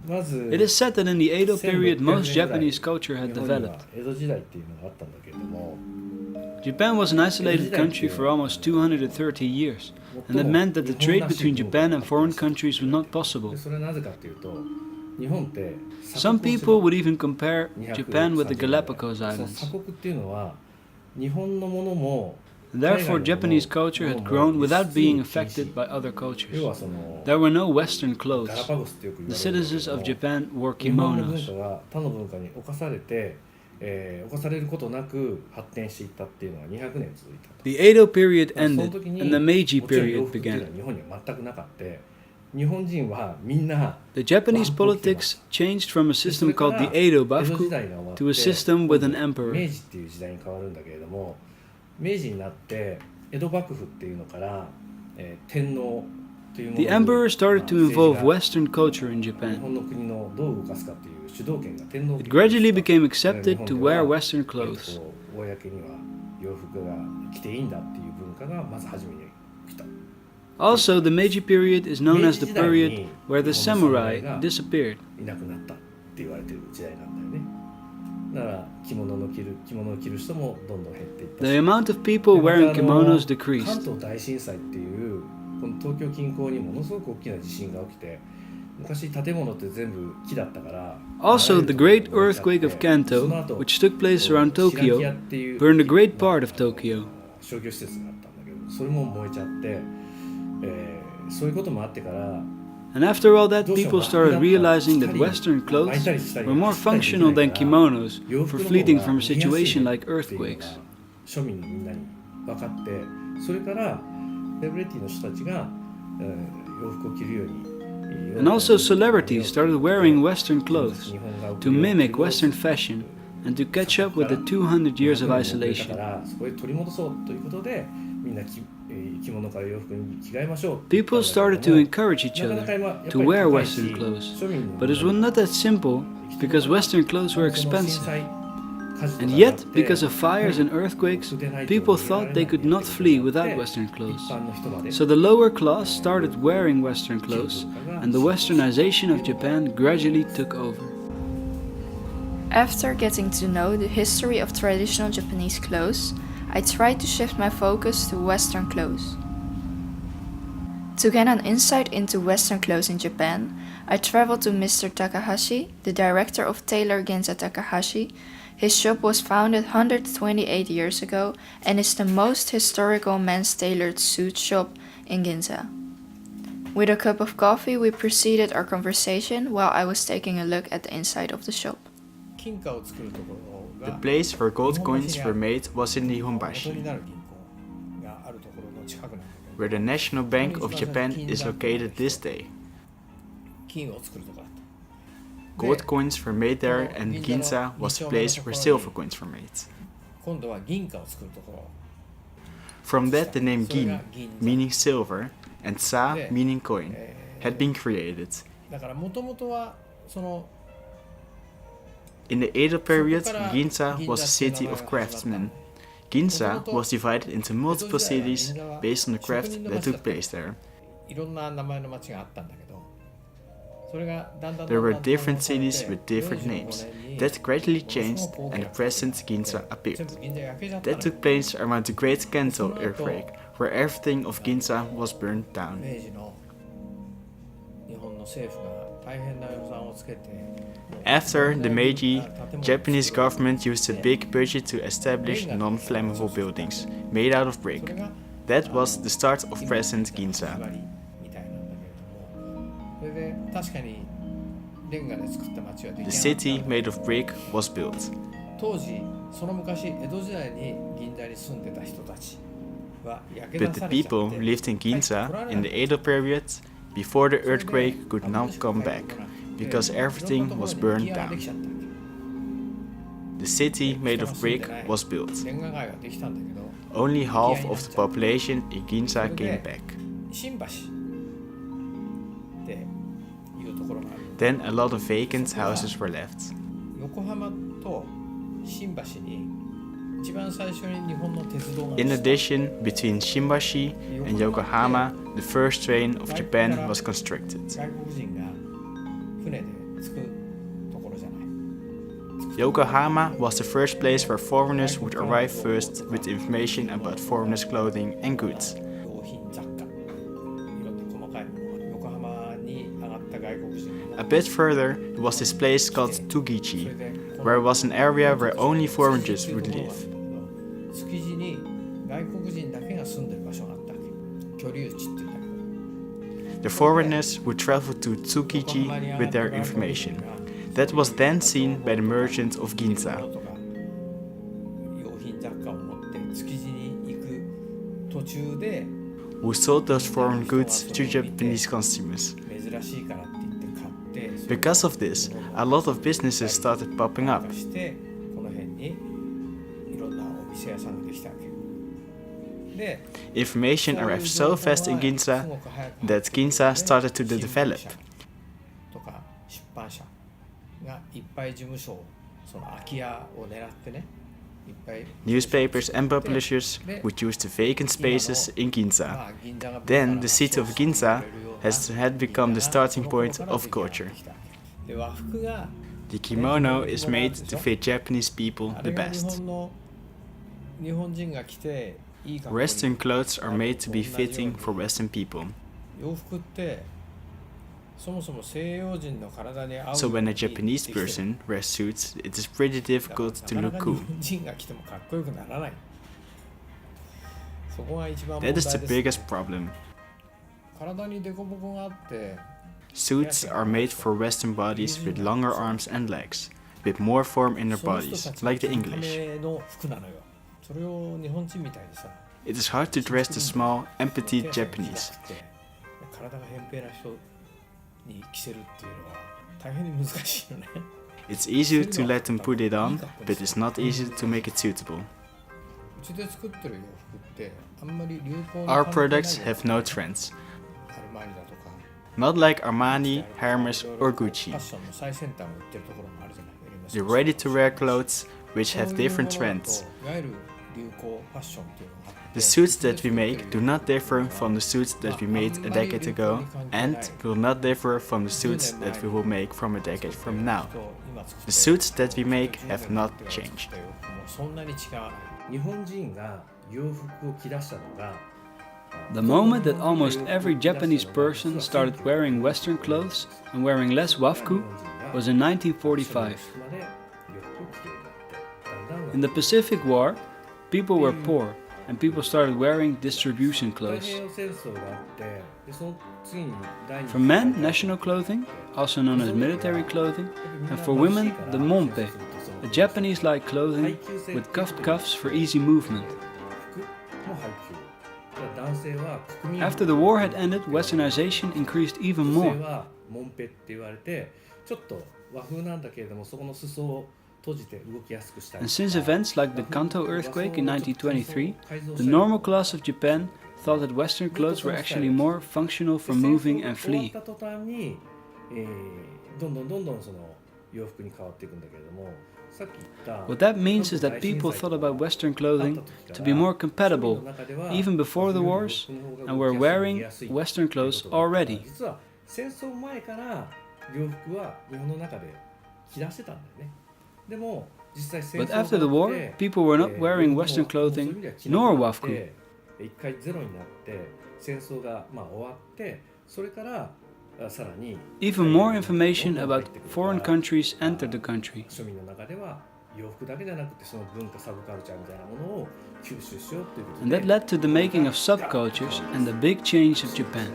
It is said that in the Edo period most Japanese culture had developed. Japan was an isolated country for almost 230 years, and that meant that the trade between Japan and foreign countries was not possible. Some people would even compare Japan with the Galapagos Islands. Therefore, Japanese culture had grown without being affected by other cultures. There were no Western clothes. The citizens of Japan wore kimonos. The Edo period ended and the Meiji period began. The Japanese politics changed from a system called the Edo Bafuku to a system with an emperor. The emperor started to involve Western culture in Japan. It gradually became accepted to wear Western clothes. Also, the Meiji period is known as the period where the samurai disappeared. The amount of people wearing kimonos decreased. Also, the great earthquake of Kanto, which took place around Tokyo, burned a great part of Tokyo. And after all that, people started realizing that Western clothes were more functional than kimonos for fleeing from a situation like earthquakes. And also celebrities started wearing Western clothes to mimic Western fashion and to catch up with the 200 years of isolation. People started to encourage each other to wear Western clothes, but it was not that simple because Western clothes were expensive. And yet, because of fires and earthquakes, people thought they could not flee without Western clothes. So the lower class started wearing Western clothes, and the Westernization of Japan gradually took over. After getting to know the history of traditional Japanese clothes, I tried to shift my focus to Western clothes. To get an insight into Western clothes in Japan, I traveled to Mr. Takahashi, the director of Tailor Ginza Takahashi. His shop was founded 128 years ago and is the most historical men's tailored suit shop in Ginza. With a cup of coffee, we proceeded our conversation while I was taking a look at the inside of the shop. The place where gold coins were made was in Nihonbashi, where the National Bank of Japan is located this day. Gold coins were made there, and Ginza was the place where silver coins were made. From that the name Gin, meaning silver, and Sa, meaning coin, had been created. In the Edo period, Ginza was a city of craftsmen. Ginza was divided into multiple cities based on the craft that took place there. There were different cities with different names. That gradually changed and the present Ginza appeared. That took place around the Great Kanto earthquake, where everything of Ginza was burned down. After the Meiji, Japanese government used a big budget to establish non-flammable buildings made out of brick. That was the start of present Ginza. The city made of brick was built. But the people who lived in Ginza in the Edo period before the earthquake could not come back, because everything was burned down. The city made of brick was built. Only half of the population in Ginza came back. Then a lot of vacant houses were left. In addition, between Shimbashi and Yokohama, the first train of Japan was constructed. Yokohama was the first place where foreigners would arrive first with information about foreigners' clothing and goods. A bit further was this place called Tsugichi, where was an area where only foreigners would live. The foreigners would travel to Tsukiji with their information. That was then seen by the merchants of Ginza. Who sold those foreign goods to Japanese consumers. Because of this, a lot of businesses started popping up. Information arrived so fast in Ginza that Ginza started to develop. Newspapers and publishers would use the vacant spaces in Ginza. Then the city of Ginza had become the starting point of culture. The kimono is made to fit Japanese people the best. Western clothes are made to be fitting for Western people. So when a Japanese person wears suits, it is pretty difficult to look cool. That is the biggest problem. Suits are made for Western bodies with longer arms and legs, with more form in their bodies, like the English. It is hard to dress the small and petite Japanese. It's easy to let them put it on, but it's not easy to make it suitable. Our products have no trends. Not like Armani, Hermes or Gucci. The ready-to-wear clothes which have different trends. The suits that we make do not differ from the suits that we made a decade ago and will not differ from the suits that we will make from a decade from now. The suits that we make have not changed. The moment that almost every Japanese person started wearing Western clothes and wearing less wafuku was in 1945. In the Pacific War, people were poor and people started wearing distribution clothes. For men, national clothing, also known as military clothing, and for women, the monpe, a Japanese-like clothing with cuffed cuffs for easy movement. After the war had ended, Westernization increased even more. And since events like the Kanto earthquake in 1923, the normal class of Japan thought that Western clothes were actually more functional for moving and fleeing. What that means is that people thought about Western clothing to be more compatible, even before the wars, and were wearing Western clothes already. But after the war, people were not wearing Western clothing nor wafuku. Even more information about foreign countries entered the country. And that led to the making of subcultures and the big change of Japan.